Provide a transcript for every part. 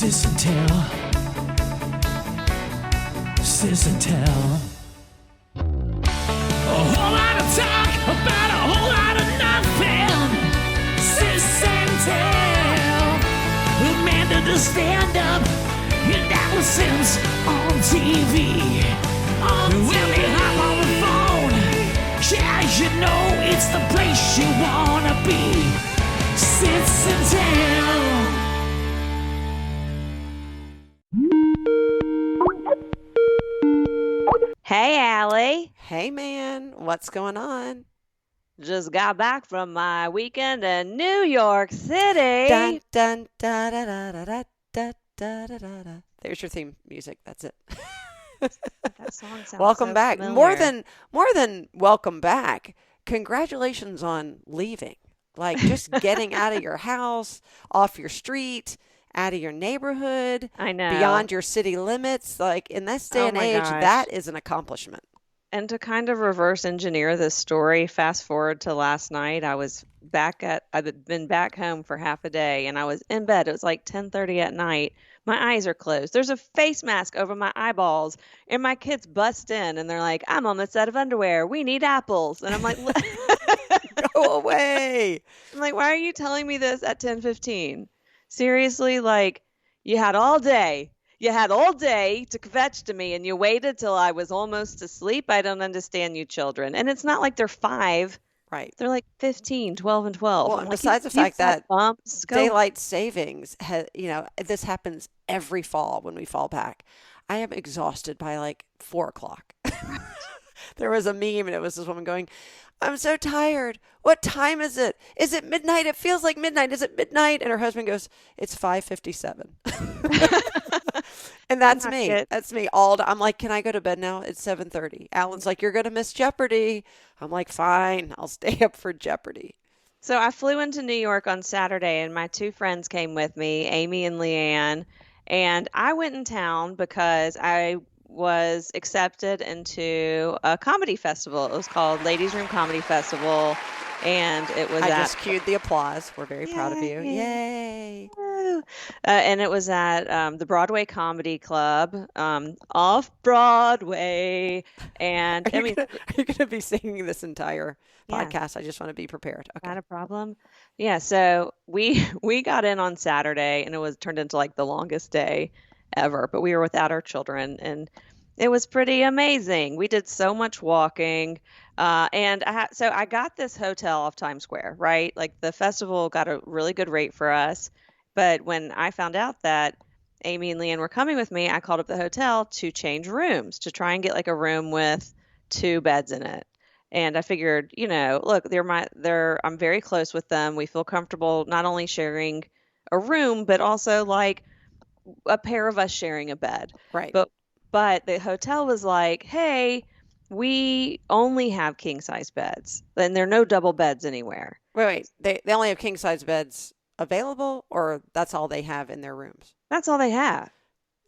Sis and tell. Sis and tell. A whole lot of talk about a whole lot of nothing. Sis and tell. Amanda to stand up and Alison's on TV. When they hop on the phone, yeah, you know it's the place you wanna be. Sis and tell. Hey, Allie. Hey, man. What's going on? Just got back from my weekend in New York City. Dun, dun, da, da, da, da, da, da, da, da, da. There's your theme music. That's it. That song sounds Welcome so back. familiar. More than welcome back. Congratulations on leaving. Like just getting out of your house, off your street, out of your neighborhood, I know. beyond your city limits. Like in this day Oh and my age, gosh. that is an accomplishment. And to kind of reverse engineer this story, fast forward to last night, I'd been back home for half a day and I was in bed. It was like 10:30 at night. My eyes are closed. There's a face mask over my eyeballs and my kids bust in and they're like, I'm on the set of underwear. We need apples. And I'm like, Go away. I'm like, why are you telling me this at 10:15? Seriously, like you had all day. You had all day to kvetch to me and you waited till I was almost asleep. I don't understand you children. And it's not like they're 5. Right. They're like 15, 12, and 12. Well, I'm and like, besides the you've fact got that bumps, go. daylight savings this happens every fall when we fall back. I am exhausted by like 4 o'clock. There was a meme and it was this woman going, I'm so tired. What time is it? Is it midnight? It feels like midnight. Is it midnight? And her husband goes, it's 5:57. And that's me. It. That's me. I'm like, can I go to bed now? It's 7:30. Alan's like, you're going to miss Jeopardy. I'm like, fine. I'll stay up for Jeopardy. So I flew into New York on Saturday and my 2 friends came with me, Amy and Leanne. And I went in town because I was accepted into a comedy festival. It was called Ladies Room Comedy Festival. And it was I just cued the applause. We're very proud of you. Yay. And it was at the Broadway Comedy Club, off Broadway. And Are you going to be singing this entire Yeah. podcast? I just want to be prepared. Okay. Not a problem. Yeah, so we got in on Saturday and it was turned into like the longest day ever, but we were without our children and it was pretty amazing. We did so much walking. And so I got this hotel off Times Square, right? Like the festival got a really good rate for us. But when I found out that Amy and Leanne were coming with me, I called up the hotel to change rooms, to try and get like a room with 2 beds in it. And I figured, look, I'm very close with them. We feel comfortable not only sharing a room, but also like a pair of us sharing a bed. Right. But the hotel was like, hey, we only have king size beds and there are no double beds anywhere. Wait. They only have king size beds available, or that's all they have in their rooms? That's all they have.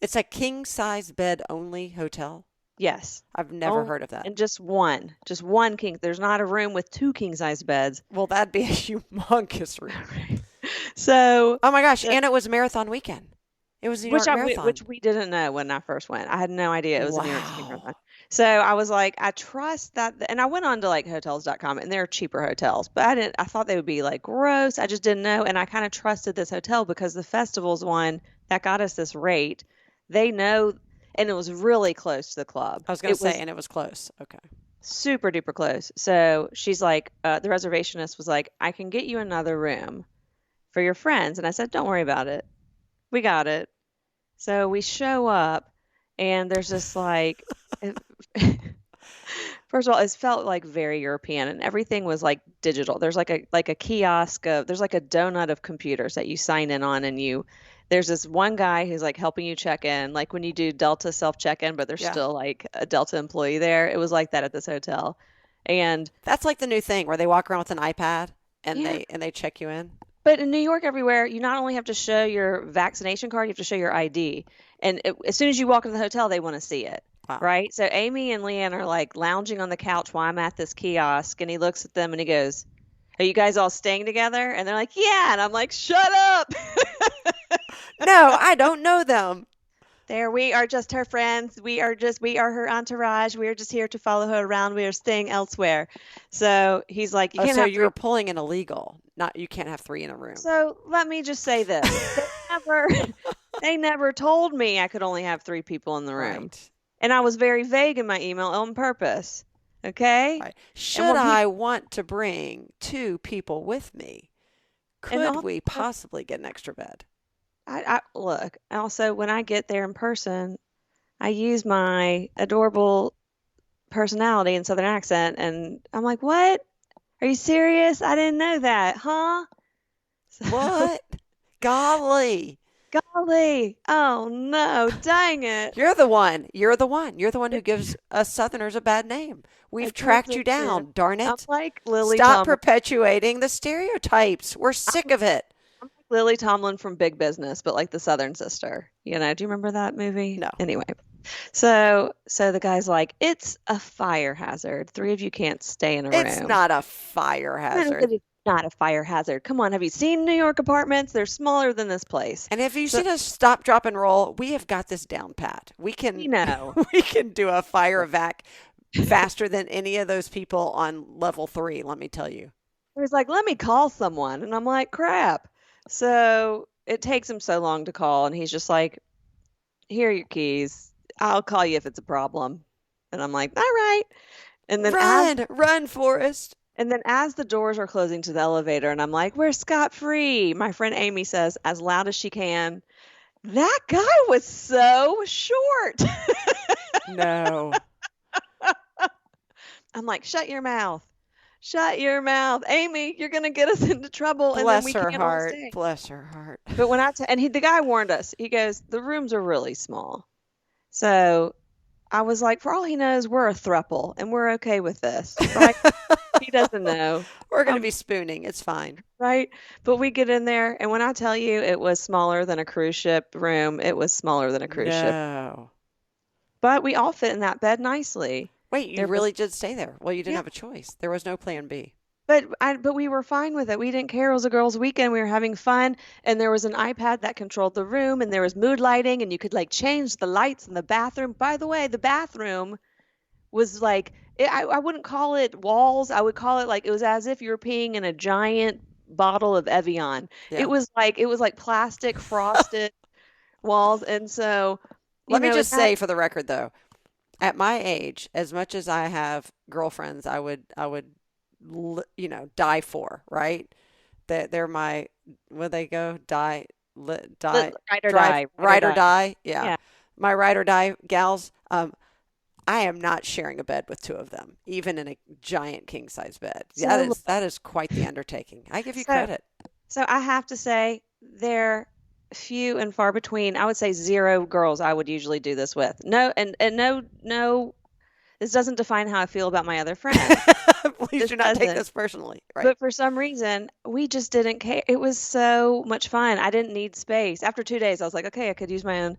It's a king size bed only hotel? Yes. I've never heard of that. And just one king. There's not a room with 2 king size beds. Well, that'd be a humongous room. So, Oh my gosh. And it was marathon weekend. It was New York Marathon. which we didn't know when I first went. I had no idea it was a New York City Marathon. So I was like, I trust that. And I went on to like hotels.com and there are cheaper hotels, but I thought they would be like gross. I just didn't know. And I kind of trusted this hotel because the festival's one that got us this rate. They know, and it was really close to the club. I was going to say, and it was close. Okay. Super duper close. So she's like, the reservationist was like, I can get you another room for your friends. And I said, don't worry about it. We got it. So we show up and there's this like, first of all, it felt like very European and everything was like digital. There's like a kiosk there's like a donut of computers that you sign in on and there's this one guy who's like helping you check in, like when you do Delta self check-in, but there's still like a Delta employee there. It was like that at this hotel. And that's like the new thing where they walk around with an iPad and they check you in. But in New York, everywhere, you not only have to show your vaccination card, you have to show your ID. And as soon as you walk into the hotel, they want to see it. Wow. Right? So Amy and Leanne are like lounging on the couch while I'm at this kiosk. And he looks at them and he goes, are you guys all staying together? And they're like, yeah. And I'm like, shut up. No, know. I don't know them. There, we are just her friends. We are her entourage. We are just here to follow her around. We are staying elsewhere. So he's like, you Oh, can't so have three. you're pulling an illegal. Not you can't have three in a room. So let me just say this. Never, they never told me I could only have three people in the room. Right. And I was very vague in my email on purpose. Okay? Right. Should I want to bring two people with me? Could we possibly get an extra bed? I look, also when I get there in person, I use my adorable personality and southern accent and I'm like, "What? Are you serious? I didn't know that, huh?" What? Golly. Golly. Oh no, dang it. You're the one. You're the one. You're the one who gives us Southerners a bad name. We've tracked you down, darn I'm it. like Lily Stop Tomlin. perpetuating the stereotypes. We're sick of it. I'm like Lily Tomlin from Big Business, but like the Southern sister. You know, do you remember that movie? No. Anyway. So the guy's like, it's a fire hazard. Three of you can't stay in a room. It's not a fire hazard. It's not a fire hazard. Come on, have you seen New York apartments? They're smaller than this place. And have you seen us stop, drop, and roll? We have got this down pat. We can, we can do a fire evac faster than any of those people on level 3. Let me tell you. He was like, let me call someone, and I'm like, crap. So it takes him so long to call, and he's just like, here are your keys. I'll call you if it's a problem. And I'm like, all right. And then run, Forrest. And then as the doors are closing to the elevator, and I'm like, we're scot-free, my friend Amy says, as loud as she can, that guy was so short. No. I'm like, shut your mouth. Shut your mouth. Amy, you're going to get us into trouble. Bless and then her we can't heart. all stay. Bless her heart. But when the guy warned us, he goes, the rooms are really small. So I was like, for all he knows, we're a throuple and we're okay with this. Right? He doesn't know. We're going to be spooning. It's fine. Right? But we get in there, and when I tell you it was smaller than a cruise ship room, it was smaller than a cruise ship. No. But we all fit in that bed nicely. Wait, you really did stay there? Well, you didn't have a choice. There was no plan B. But we were fine with it. We didn't care. It was a girls' weekend. We were having fun, and there was an iPad that controlled the room, and there was mood lighting, and you could like change the lights in the bathroom. By the way, the bathroom was like I wouldn't call it walls. I would call it like it was as if you were peeing in a giant bottle of Evian. Yeah. It was like plastic frosted walls, and so let me just say for the record though, at my age, as much as I have girlfriends, I would die for, right? They're my, where they go, ride or die. Yeah. My ride or die gals. I am not sharing a bed with two of them, even in a giant king size bed. That is quite the undertaking. I give you credit. So I have to say they're few and far between. I would say 0 girls I would usually do this with. No, and no, this doesn't define how I feel about my other friends. Please do not take this personally. Right. But for some reason, we just didn't care. It was so much fun. I didn't need space. After 2 days, I was like, okay, I could use my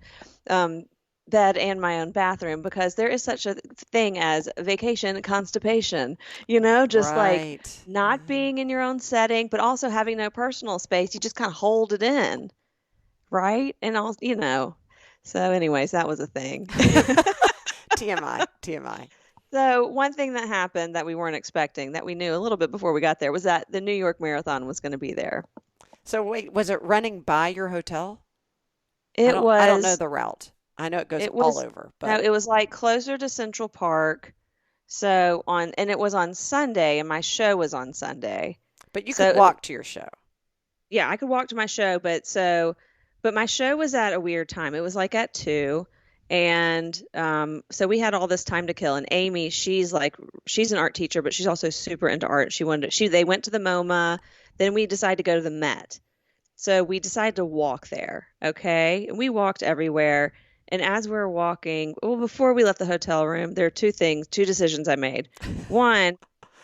own bed and my own bathroom, because there is such a thing as vacation constipation, just like not being in your own setting, but also having no personal space. You just kind of hold it in. Right. And also, so anyways, that was a thing. TMI. So one thing that happened that we weren't expecting, that we knew a little bit before we got there, was that the New York Marathon was going to be there. So wait, was it running by your hotel? I don't know the route. I know it goes all over. But no, it was like closer to Central Park. And it was on Sunday, and my show was on Sunday. But you could walk to your show. Yeah, I could walk to my show, but my show was at a weird time. It was like at 2. And so we had all this time to kill. And Amy, she's an art teacher, but she's also super into art. They went to the MoMA. Then we decided to go to the Met. So we decided to walk there. Okay. And we walked everywhere. And as we were walking, before we left the hotel room, there are two decisions I made. One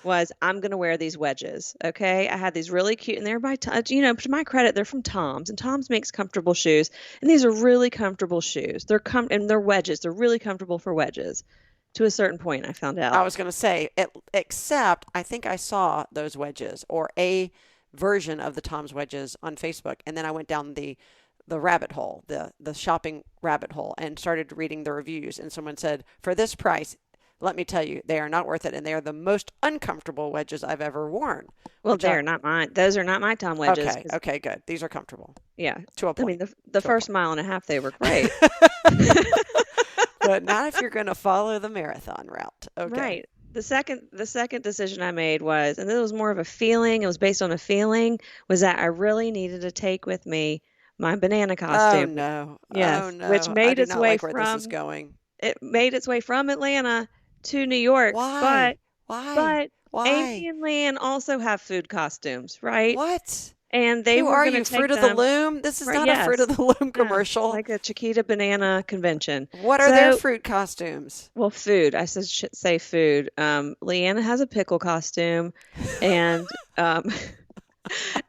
was, I'm going to wear these wedges. Okay. I had these really cute, and they're to my credit, they're from Tom's, and Tom's makes comfortable shoes. And these are really comfortable shoes. And they're wedges. They're really comfortable for wedges to a certain point, I found out. I was going to say, except I think I saw those wedges or a version of the Tom's wedges on Facebook. And then I went down the the rabbit hole, the shopping rabbit hole, and started reading the reviews. And someone said, for this price, let me tell you, they are not worth it, and they are the most uncomfortable wedges I've ever worn. Well, they're not mine. Those are not my Tom wedges. Okay, okay, good. These are comfortable. Yeah. To a point. I mean, the first mile and a half, they were great. But not if you're going to follow the marathon route. Okay. Right. The second decision I made was, and this was more of a feeling, it was based on a feeling, was that I really needed to take with me my banana Oh costume. no. Yes, Oh no. which I made do its not way like where from this is going. it made its way from Atlanta to New York. Why? Why? But Why? Amy and Leanne also have food costumes, right? What? And they Who were are going to you, take Fruit of the them Loom? This is right, not a Fruit of yes. the Loom Yeah, commercial. like a Chiquita banana convention. What are their So, fruit costumes? well, food. I should say food. Leanna has a pickle costume, and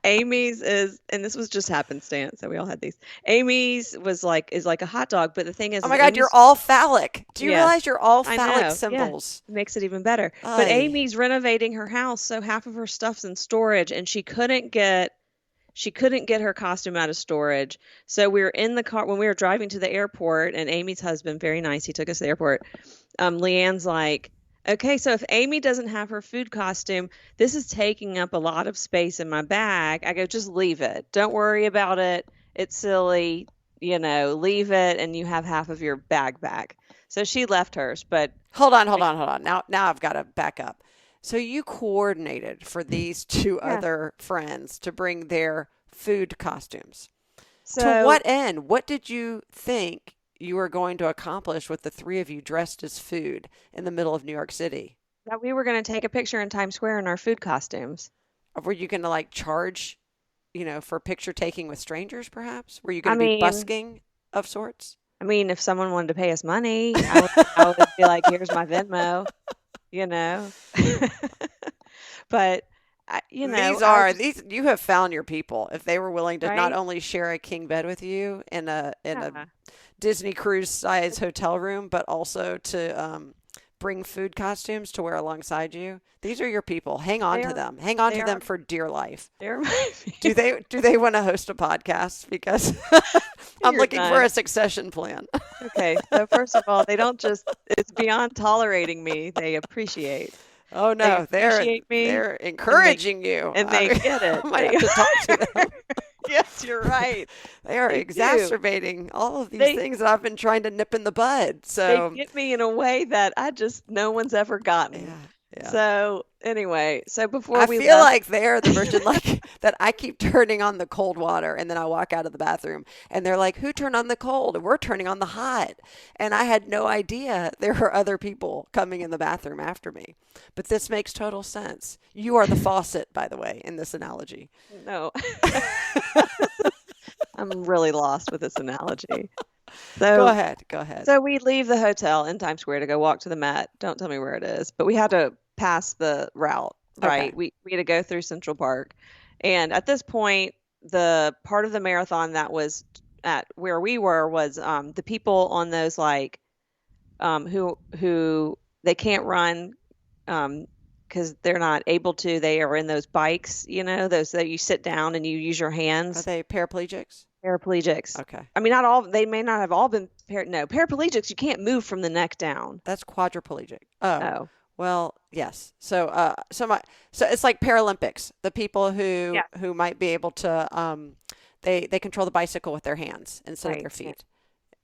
Amy's is, and this was just happenstance, so we all had these. Amy's is like a hot dog, but the thing is, Oh my God, you're all phallic. Do you Yes, realize you're all I phallic know. Yeah, symbols? makes it even better. But Ay. Amy's renovating her house, so half of her stuff's in storage, and she couldn't get her costume out of storage. So we were in the car when we were driving to the airport, and Amy's husband, very nice, he took us to the airport. Leanne's like, okay, so if Amy doesn't have her food costume, this is taking up a lot of space in my bag. I go, just leave it. Don't worry about it. It's silly. Leave it, and you have half of your bag back. So she left hers, but Hold on. Now I've got to back up. So you coordinated for these two Yeah. other friends to bring their food costumes. To so what end? What did you think you were going to accomplish with the three of you dressed as food in the middle of New York City? that we were going to take a picture in Times Square in our food costumes. Or were you going to charge, for picture taking with strangers, perhaps? Were you I going to be mean, busking of sorts? I mean, if someone wanted to pay us money, I would be like, here's my Venmo, you know. But These you have found your people. If they were willing to not right? only share a king bed with you in a Yeah. Disney cruise size hotel room, but also to bring food costumes to wear alongside you. These are your people. Hang on They to are them. Hang on they to them are for dear life. they're my Do they want to host a podcast? Because I'm You're looking for done. a succession plan. Okay, so first of all, they don't just it's beyond tolerating me. They appreciate. Oh They no, appreciate me they're encouraging you. and they I get it. might have to talk to them. Yes, you're right. They are They do. exacerbating all of these They things that I've been trying to nip in the bud. they So get me in a way that no one's ever gotten. yeah. So anyway, so before I we feel left, like they're the version that I keep turning on the cold water and then I walk out of the bathroom and they're like, who turned on the cold? And we're turning on the hot. And I had no idea there were other people coming in the bathroom after me. But this makes total sense. You are the faucet, by the way, in this analogy. no, I'm really lost with this analogy. So Go ahead. So we leave the hotel in Times Square to go walk to the Met. Don't tell me where it is, but we had to pass the route, right? Okay. We had to go through Central Park. And at this point, the part of the marathon that was at where we were was the people on those who they can't run because they're not able to. They are in those bikes, those that you sit down and you use your Are hands. they paraplegics? Paraplegics. Okay. I mean, not all. They may not have all been. No, paraplegics. You can't move from the neck down. That's quadriplegic. Oh. Oh, Well, yes. So, so it's like Paralympics. The people who yeah, who might be able to, they control the bicycle with their hands instead of their right. feet.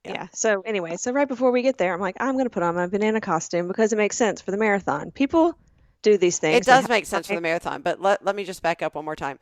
Yeah. Yeah. So anyway, so right before we get there, I'm like, I'm going to put on my banana costume because it makes sense for the marathon. People do these It things. They does have make sense for time. the marathon, but let me just back up one more time.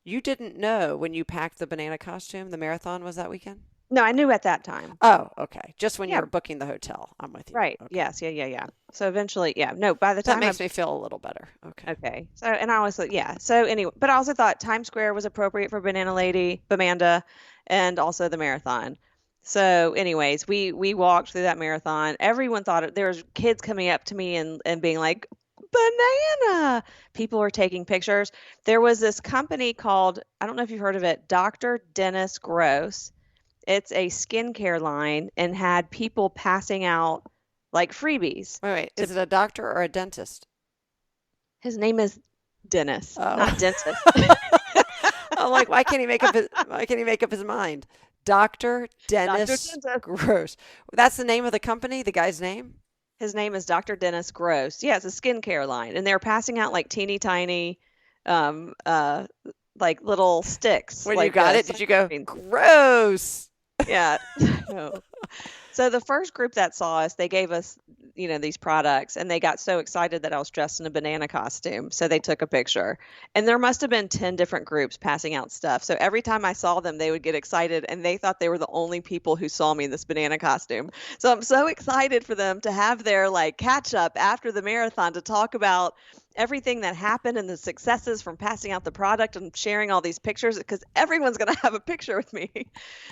You didn't know when you packed the banana costume, the marathon was that weekend? No, I knew at that time. Oh, okay. Just when you Yeah. were booking the hotel. I'm with you. Right. Okay. Yes. Yeah. So eventually, yeah. No, by the That time makes me feel a little better. Okay. okay. So, and I was like, yeah. So anyway, but I also thought Times Square was appropriate for Banana Lady, Bamanda, and also the marathon. So anyways, we walked through that marathon. Everyone thought there was kids coming up to me and being like, banana. People were taking pictures. There was this company called, I don't know if you've heard of it, Dr. Dennis Gross. It's a skincare line and had people passing out like freebies. Wait. To, Is it a doctor or a dentist? his name is Dennis, Oh. not dentist. I'm like, why can't he make up his mind? Dr. Dr. Dennis Dennis. Gross. That's the name of the company, the guy's name? His name is Dr. Dennis Gross. Yeah, it's a skincare line, and they're passing out like teeny tiny, um, uh, like little sticks. When you like got it, did you go, sunscreen. gross? Yeah. No. So the first group that saw us, they gave us, these products, and they got so excited that I was dressed in a banana costume. So they took a picture. And there must have been 10 different groups passing out stuff. So every time I saw them, they would get excited, and they thought they were the only people who saw me in this banana costume. So I'm so excited for them to have their like catch up after the marathon to talk about everything that happened and the successes from passing out the product and sharing all these pictures, because everyone's going to have a picture with me.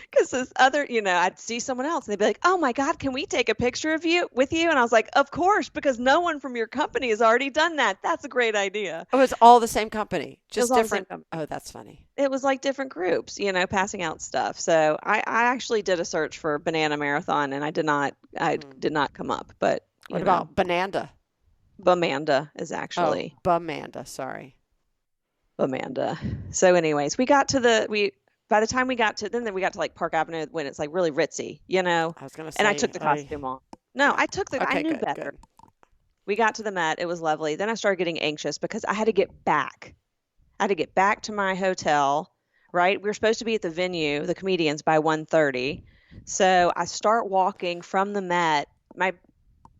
Because this other, I'd see someone else and they'd be like, oh my God, can we take a picture of you with you? And I was like, of course, because no one from your company has already done that. That's a great idea. Oh, it's all the same company, just all the same different. company. Oh, that's funny. It was like different groups, passing out stuff. So I actually did a search for banana marathon, and I did not come up. But What about Bananda? Bamanda is actually Bamanda. Sorry. Bamanda. So anyways, by the time we got to like Park Avenue when it's like really ritzy, I was gonna say. and I took the costume off. No, I knew good, better. good. We got to the Met. It was lovely. Then I started getting anxious because I had to get back. I had to get back to my hotel, right? We were supposed to be at the venue, the comedians, by 1:30. So I start walking from the Met.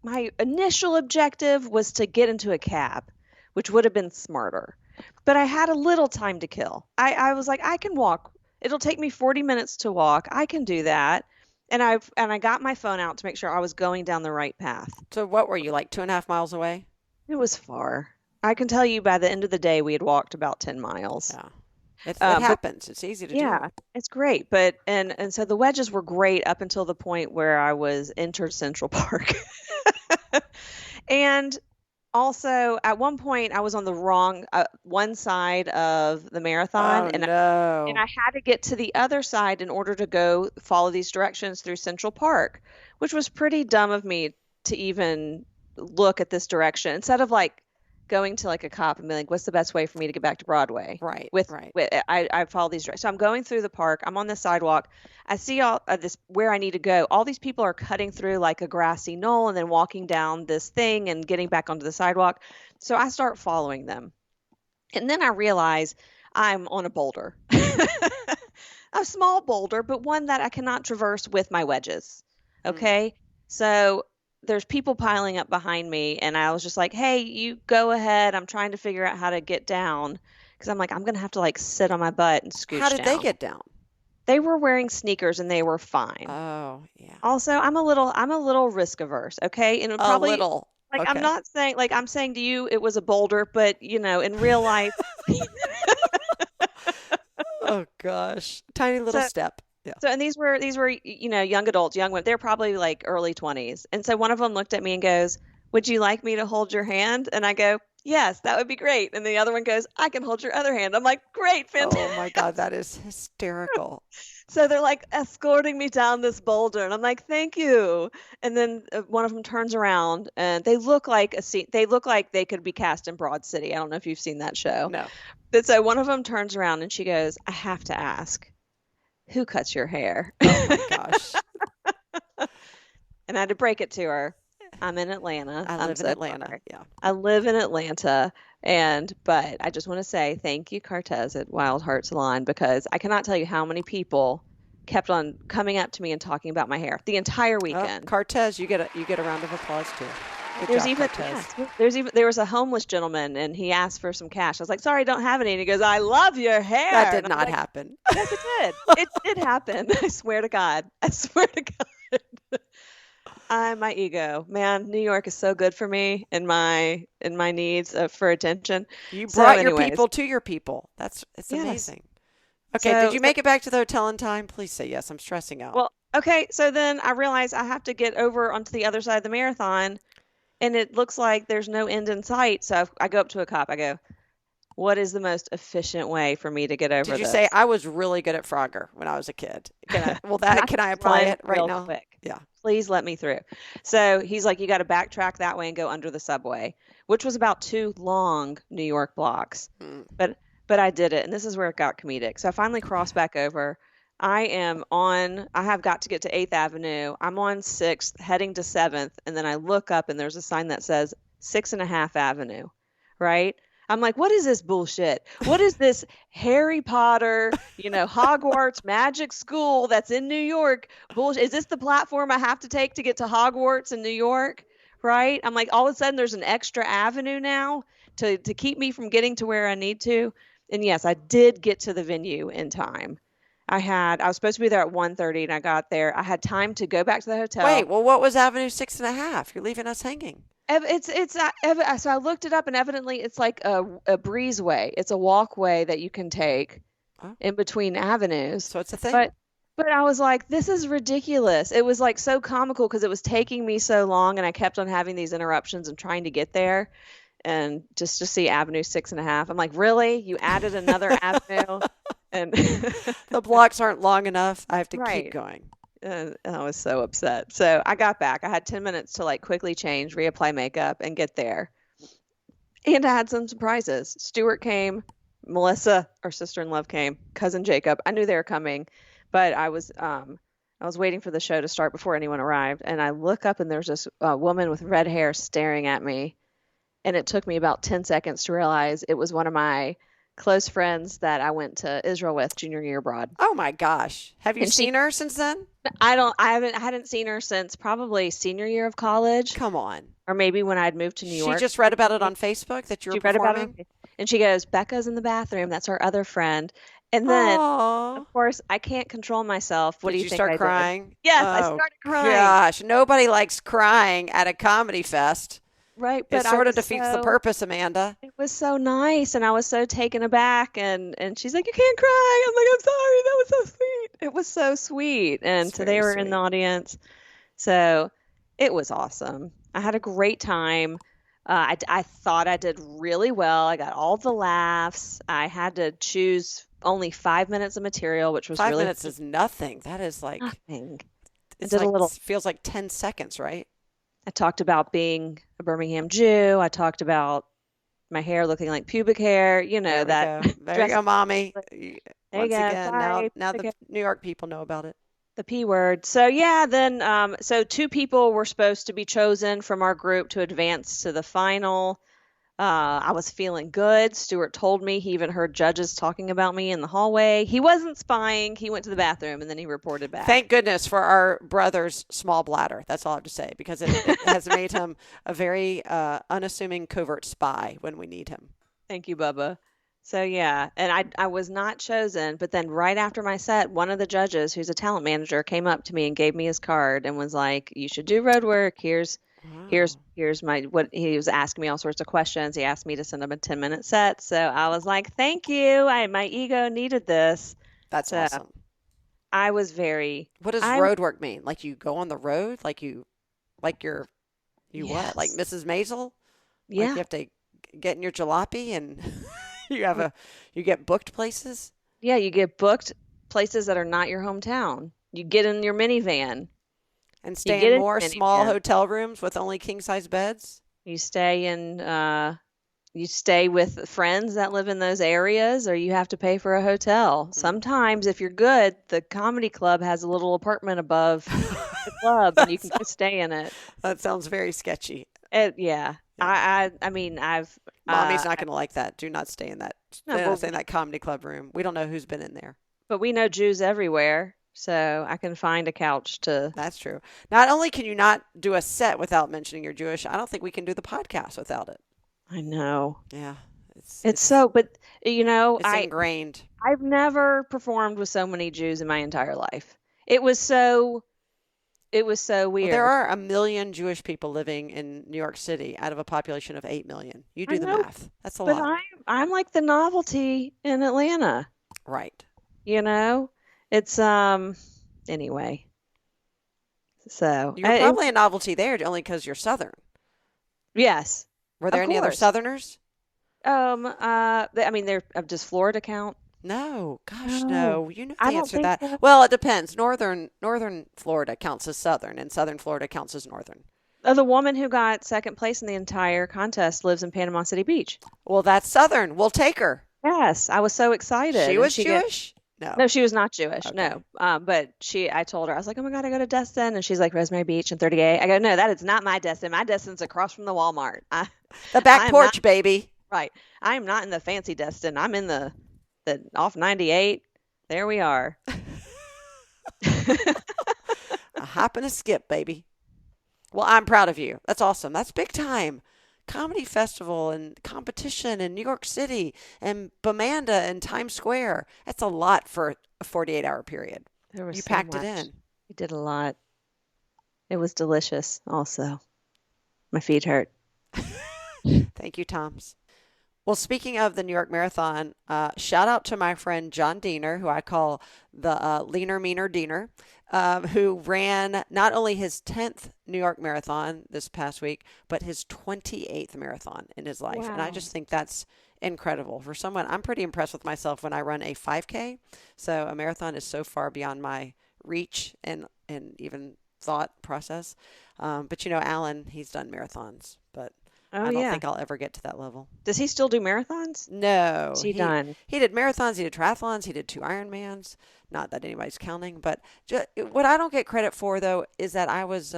My initial objective was to get into a cab, which would have been smarter. But I had a little time to kill. I was like, I can walk. It'll take me 40 minutes to walk. I can do that. And I got my phone out to make sure I was going down the right path. So what were you, like 2.5 miles away? It was far. I can tell you by the end of the day, we had walked about 10 miles. Yeah. It happens. It's easy to do. Yeah, it's great. But and so the wedges were great up until the point where I was entered Central Park. And also at one point I was on the wrong one side of the marathon, Oh, and no. I had to get to the other side in order to go follow these directions through Central Park, which was pretty dumb of me to even look at this direction instead of like going to like a cop and be like, what's the best way for me to get back to Broadway? Right. With right. I follow these directions. So I'm going through the park. I'm on the sidewalk. I see all this where I need to go. All these people are cutting through like a grassy knoll and then walking down this thing and getting back onto the sidewalk. So I start following them. And then I realize I'm on a boulder. A small boulder, but one that I cannot traverse with my wedges. Okay? So there's people piling up behind me, and I was just like, hey, you go ahead. I'm trying to figure out how to get down, because I'm like, I'm going to have to like sit on my butt and scooch down. How did they get down? They were wearing sneakers and they were fine. Oh, yeah. Also, I'm a little risk averse, okay? And it A probably little. like Okay. I'm not saying like I'm saying to you it was a boulder, but in real life. Oh gosh. Tiny little step. Yeah. So, and these were young adults, young women. They're probably like early 20s. And so one of them looked at me and goes, "Would you like me to hold your hand?" And I go, "Yes, that would be great." And the other one goes, "I can hold your other hand." I'm like, "Great, fantastic." Oh my God, that is hysterical. So they're like escorting me down this boulder, and I'm like, "Thank you." And then one of them turns around, and they look like they could be cast in Broad City. I don't know if you've seen that show. No. But so one of them turns around and she goes, "I have to ask, who cuts your hair?" Oh my gosh. And I had to break it to her. I'm in Atlanta. I I'm live in so Atlanta. sorry. Yeah. I live in Atlanta, but I just want to say thank you, Cortez at Wild Heart Salon, because I cannot tell you how many people kept on coming up to me and talking about my hair the entire Oh, weekend. Cortez, you get a round of applause too. Good There's job, even Cortez. there was a homeless gentleman and he asked for some cash. I was like, "Sorry, I don't have any." And he goes, "I love your hair." That did And I'm not like, happen. Yes, it did. It did happen. I swear to God. I swear to God. My ego, man. New York is so good for me in my needs for attention. You So brought your anyways. people to your people. It's Yes. amazing. Okay, So- did you make it back to the hotel in time? Please say yes. I'm stressing out. Well, okay. So then I realized I have to get over onto the other side of the marathon, and it looks like there's no end in sight. So I go up to a cop. I go, "What is the most efficient way for me to get over Did you this?" say I was really good at Frogger when I was a kid? Can I apply Run it right real now? quick. Yeah. Please let me through. So he's like, "You got to backtrack that way and go under the subway," which was about 2 long New York blocks. Mm. But I did it, and this is where it got comedic. So I finally crossed back over. I have got to get to 8th Avenue. I'm on 6th, heading to 7th, and then I look up and there's a sign that says 6.5 Avenue, right? I'm like, what is this bullshit? What is this Harry Potter, Hogwarts magic school that's in New York bullshit? Is this the platform I have to take to get to Hogwarts in New York? Right? I'm like, all of a sudden there's an extra avenue now to keep me from getting to where I need to. And yes, I did get to the venue in time. I was supposed to be there at 1:30 and I got there. I had time to go back to the hotel. Wait, well, what was Avenue 6.5? You're leaving us hanging. So I looked it up and evidently it's like a breezeway. It's a walkway that you can take in between avenues. So it's a thing. But I was like, this is ridiculous. It was like so comical because it was taking me so long and I kept on having these interruptions and trying to get there. And just to see Avenue 6.5, I'm like, really? You added another avenue? And the blocks aren't long enough. I have to keep going. And I was so upset. So I got back. I had 10 minutes to like quickly change, reapply makeup, and get there. And I had some surprises. Stuart came, Melissa, our sister-in-law, came, cousin Jacob. I knew they were coming, but I was waiting for the show to start before anyone arrived. And I look up and there's this woman with red hair staring at me. And it took me about 10 seconds to realize it was one of my close friends that I went to Israel with junior year abroad. Oh my gosh. Have you seen her since then? I hadn't seen her since probably senior year of college. Come on. Or maybe when I'd moved to New York. She just read about it on Facebook that you were performing? Read about it, and she goes, Becca's in the bathroom. That's our other friend. And then, of course, I can't control myself. What do you think? Did you start crying? Yes, I started crying. Gosh, nobody likes crying at a comedy fest. Right, but it sort of defeats the purpose, Amanda. It was so nice, and I was so taken aback, and she's like, you can't cry. I'm like, I'm sorry, that was so sweet. It was so sweet, and so they were in the audience. So it was awesome. I had a great time. I thought I did really well. I got all the laughs. I had to choose only 5 minutes of material, which was 5 minutes is nothing. That is like nothing. It's like, feels like 10 seconds, right? I talked about being a Birmingham Jew. I talked about my hair looking like pubic hair. There you go, mommy. Once again, now the New York people know about it. The P word. So yeah, then so 2 people were supposed to be chosen from our group to advance to the final. I was feeling good. Stuart told me he even heard judges talking about me in the hallway. He wasn't spying. He went to the bathroom and then he reported back. Thank goodness for our brother's small bladder. That's all I have to say, because it has made him a very unassuming covert spy when we need him. Thank you, Bubba. So yeah, and I was not chosen, but then right after my set, one of the judges, who's a talent manager, came up to me and gave me his card and was like, you should do road work. Here's my, what he was asking me all sorts of questions. He asked me to send him a 10-minute set. So I was like, thank you. My ego needed this. That's awesome. I was very. What does road work mean? Like you go on the road? Like you're yes. What? Like Mrs. Maisel? Yeah. Like you have to get in your jalopy and you get booked places? Yeah, you get booked places that are not your hometown. You get in your minivan. And stay in more small hotel rooms with only king-size beds? You stay with friends that live in those areas, or you have to pay for a hotel. Sometimes, if you're good, the comedy club has a little apartment above the club, and you can just stay in it. That sounds very sketchy. Yeah. I mean, Mommy's not going to like that. Do not stay in that. Stay in that comedy club room. We don't know who's been in there. But we know Jews everywhere. So I can find a couch to. That's true. Not only can you not do a set without mentioning you're Jewish, I don't think we can do the podcast without it. I know. Yeah. It's so, but it's ingrained. I've never performed with so many Jews in my entire life. It was so weird. Well, there are 1 million Jewish people living in New York City out of a population of 8 million. You do the math. That's a lot. But I'm like the novelty in Atlanta. Right. It's anyway. So you're probably a novelty there only because you're Southern. Yes. Were there any other Southerners? They're does Florida count? No, gosh, no. You know the answer to that. So. Well, it depends. Northern Florida counts as Southern, and Southern Florida counts as Northern. The woman who got second place in the entire contest lives in Panama City Beach. Well, that's Southern. We'll take her. Yes, I was so excited. She was Jewish? No. No, she was not Jewish. Okay. No. But I told her, I was like, oh my God, I go to Destin. And she's like, Rosemary Beach and 38. I go, no, that is not my Destin. My Destin's across from the Walmart. The back I'm porch, not, baby. right. I am not in the fancy Destin. I'm in the off 98. There we are. A hop and a skip, baby. Well, I'm proud of you. That's awesome. That's big time. Comedy festival and competition in New York City and Bamanda and Times Square. That's a lot for a 48-hour period. There was You so packed much. it in. We did a lot. It was delicious also. My feet hurt. Thank you, Toms. Well, speaking of the New York Marathon, shout out to my friend John Diener, who I call the Leaner Meaner Diener, who ran not only his 10th New York Marathon this past week, but his 28th marathon in his life. Wow. And I just think that's incredible. For someone, I'm pretty impressed with myself when I run a 5K. So a marathon is so far beyond my reach and even thought process. But Alan, he's done marathons, but Oh, I don't yeah. think I'll ever get to that level. Does he still do marathons? No. What's he done? He did marathons, he did triathlons, he did 2 Ironmans. Not that anybody's counting, but what I don't get credit for, though, is that I was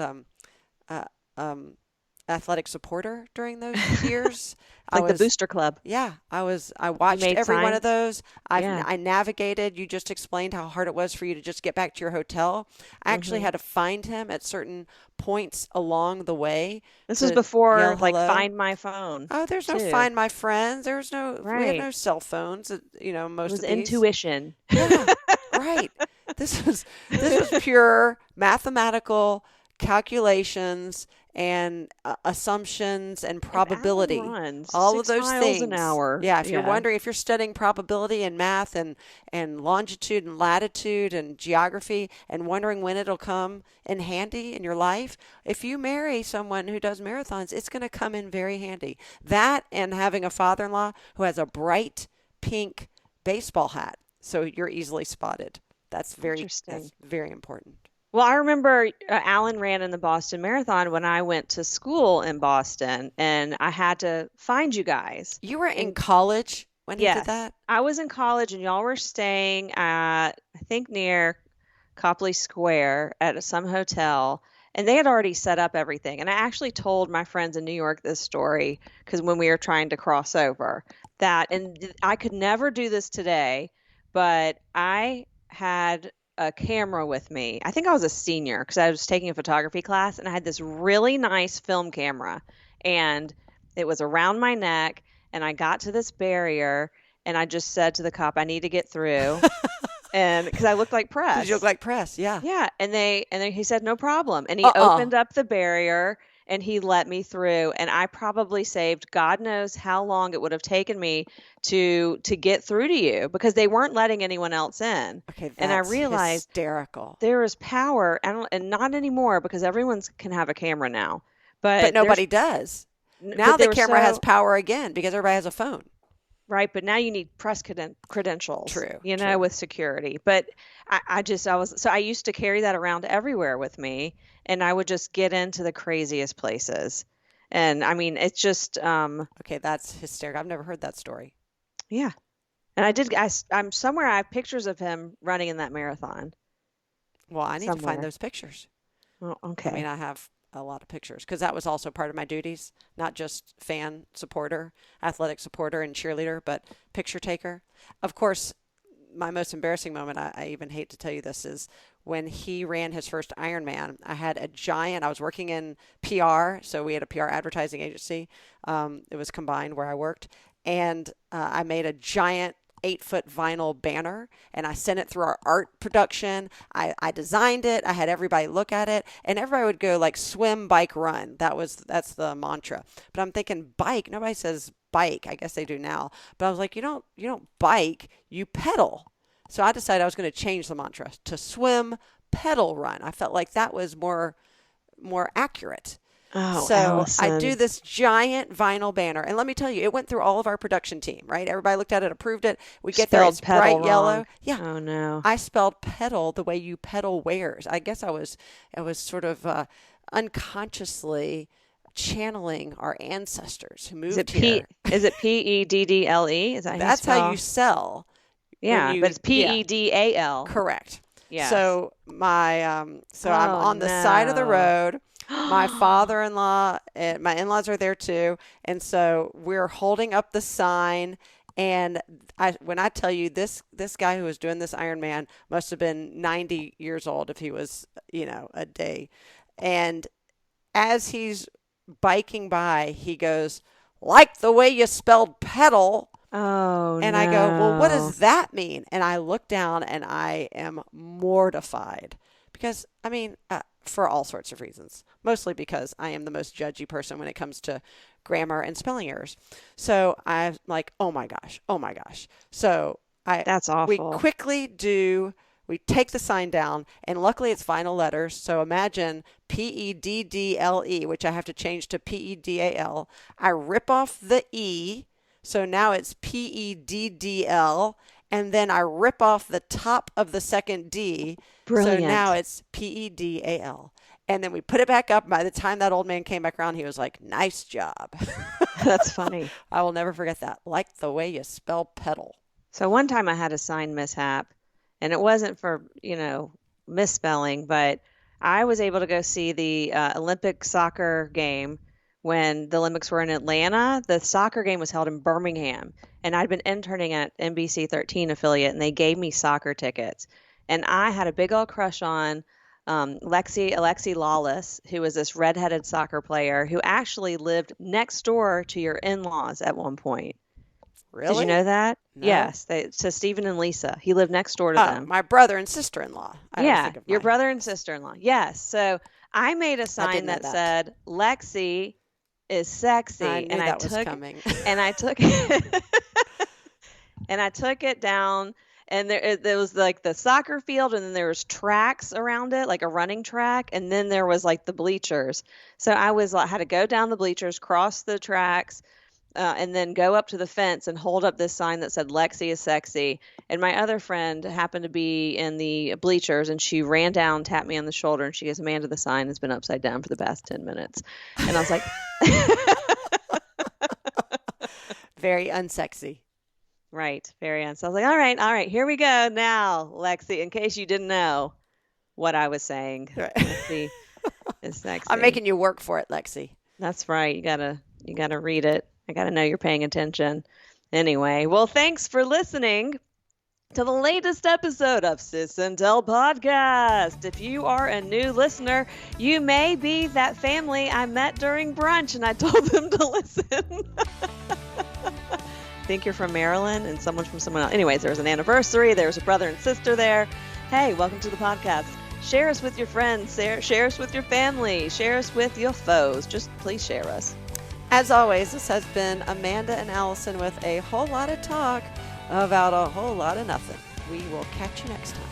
athletic supporter during those years. Like the Booster Club. Yeah, I watched made every one signs? of those. Yeah. I navigated. You just explained how hard it was for you to just get back to your hotel. I actually had to find him at certain points along the way. This to was before yell like hello. Find My Phone. Oh, there's no too. Find My Friends. We have Right. no cell phones. Most It was of these. intuition. Yeah, right. This was pure mathematical calculations and assumptions and probability. Alan runs All of 6 those miles things. an hour. Yeah, if you're Yeah. wondering, if you're studying probability and math and longitude and latitude and geography and wondering when it'll come in handy in your life, if you marry someone who does marathons, it's going to come in very handy. That and having a father-in-law who has a bright pink baseball hat, so you're easily spotted. That's very important. Well, I remember Alan ran in the Boston Marathon when I went to school in Boston, and I had to find you guys. You were in college when he did Yes, that? I was in college, and y'all were staying at, I think, near Copley Square at some hotel, and they had already set up everything. And I actually told my friends in New York this story because when we were trying to cross over, and I could never do this today, but I had a camera with me. I think I was a senior because I was taking a photography class, and I had this really nice film camera, and it was around my neck, and I got to this barrier, and I just said to the cop, I need to get through. And because I looked like press. Did you look like press? Yeah. Yeah. And then he said, no problem. And he opened up the barrier and he let me through. And I probably saved God knows how long it would have taken me to get through to you because they weren't letting anyone else in. Okay, that's and I realized hysterical. There is power, and not anymore because everyone can have a camera now. But nobody does. Now the camera has power again because everybody has a phone. Right, but now you need press credentials. True. With security. But I used to carry that around everywhere with me, and I would just get into the craziest places. And I mean, it's just okay, that's hysterical. I've never heard that story. Yeah. And I'm somewhere I have pictures of him running in that marathon. Well, I need to find those pictures. Well, okay. I mean, I have a lot of pictures because that was also part of my duties, not just fan supporter, athletic supporter and cheerleader, but picture taker. Of course, my most embarrassing moment, I even hate to tell you this, is when he ran his first Ironman. I was working in PR, so we had a PR advertising agency. It was combined where I worked. And I made a giant 8-foot vinyl banner, and I sent it through our art production. I designed it. I had everybody look at it, and everybody would go like swim, bike, run. That's the mantra. But I'm thinking bike. Nobody says bike. I guess they do now. But I was like, you don't bike, you pedal. So I decided I was going to change the mantra to swim, pedal, run. I felt like that was more accurate. Oh, so Alison. I do this giant vinyl banner, and let me tell you, it went through all of our production team, right? Everybody looked at it, approved it. We get there, it's bright yellow. Yeah. Oh no. I spelled pedal the way you pedal wares. I guess I was sort of unconsciously channeling our ancestors who moved here. Is it PEDDLE? Is that That's how you sell. Yeah, but it's Pedal. Correct. Yes. So so I'm Oh, on the side of the no. road. My father-in-law and my in-laws are there too, and so we're holding up the sign. And when I tell you this guy who was doing this Ironman must have been 90 years old if he was, a day. And as he's biking by, he goes, "Like the way you spelled pedal." Oh, And no. I go, "Well, what does that mean?" And I look down and I am mortified because, for all sorts of reasons, mostly because I am the most judgy person when it comes to grammar and spelling errors. So I'm like, oh my gosh. So That's awful. we take the sign down, and luckily it's final letters. So imagine Peddle, which I have to change to Pedal. I rip off the E, so now it's Peddl, and then I rip off the top of the second D. Brilliant. So now it's Pedal. And then we put it back up. By the time that old man came back around, he was like, "Nice job." That's funny. I will never forget that. Like the way you spell pedal. So one time I had a sign mishap, and it wasn't for, misspelling, but I was able to go see the Olympic soccer game when the Olympics were in Atlanta. The soccer game was held in Birmingham, and I'd been interning at NBC 13 affiliate, and they gave me soccer tickets. And I had a big old crush on Alexi Lawless, who was this redheaded soccer player who actually lived next door to your in-laws at one point. Really? Did you know that? No. Yes. To Stephen and Lisa. He lived next door to them. My brother and sister-in-law. Your brother and sister-in-law. Yes. So I made a sign that said, "Lexi is sexy." I knew that was coming. And I took it and I took it down, and there was like the soccer field, and then there was tracks around it, like a running track, and then there was like the bleachers. So I had to go down the bleachers, cross the tracks, and then go up to the fence and hold up this sign that said, "Lexi is sexy." And my other friend happened to be in the bleachers, and she ran down, tapped me on the shoulder, and she goes, "Amanda, the sign has been upside down for the past 10 minutes. And I was like, very unsexy. Right, very unsexy. So I was like, all right, here we go now, Lexi, in case you didn't know what I was saying. Right. Lexi is sexy. I'm making you work for it, Lexi. That's right. You gotta read it. I gotta know you're paying attention. Anyway, well, thanks for listening to the latest episode of Sis and Tell Podcast. If you are a new listener, you may be that family I met during brunch and I told them to listen. Think you're from Maryland and someone from someone else. Anyways, there was an anniversary. There was a brother and sister there. Hey, welcome to the podcast. Share us with your friends. Share us with your family. Share us with your foes. Just please share us. As always, this has been Amanda and Alison with a whole lot of talk about a whole lot of nothing. We will catch you next time.